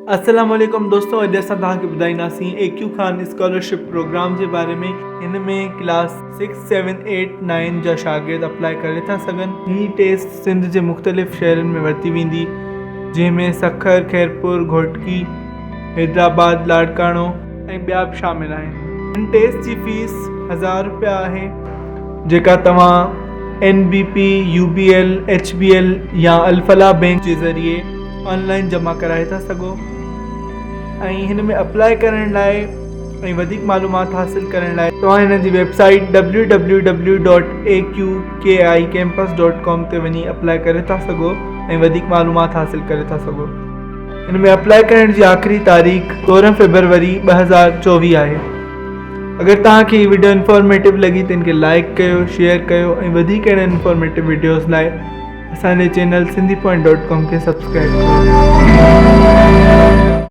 अस्सलाम वालेकुम दोस्तों, अॼु असां तव्हांखे ॿुधाईंदासीं AQ खान स्कॉलरशिप प्रोग्राम जे बारे में। हिन में क्लास 6, 7, 8, 9 जा शागिर्द अप्लाई करे था सघनि। हीअ टेस्ट सिंध जे मुख़्तलिफ़ शहरनि में वरिती वेंदी, जंहिंमें सखर, खैरपुर, घोटकी, हैदराबाद, लाड़काणो ऐं ॿिया बि शामिल आहिनि। हिन टेस्ट जी फ़ीस 1000 रुपया आहे, जेका तव्हां NBP, UBL, HBL या अल-फलाह बैंक जे ज़रिए ऑनलाइन जमा कराए था सघो। ऐं हिन में अप्लाई करण लाइ ऐं वधीक मालूमात हासिल करण लाइ तव्हां हिन जी वेबसाइट www.aqkicampus.com ते वञी अप्लाई करे था सघो ऐं वधीक मालूमात हासिल करे था सघो। हिन में अप्लाई करण जी आख़िरी तारीख़ 16 फरवरी 2024 आहे। अगर तव्हांखे हीअ वीडियो इंफॉर्मेटिव लगी तो इनके लाइक कयो, शेयर कयो ऐं वधीक अहिड़े इंफॉर्मेटिव वीडियोज़ लाइ असांजे चैनल sindhipoint.com के सब्सक्राइब कयो।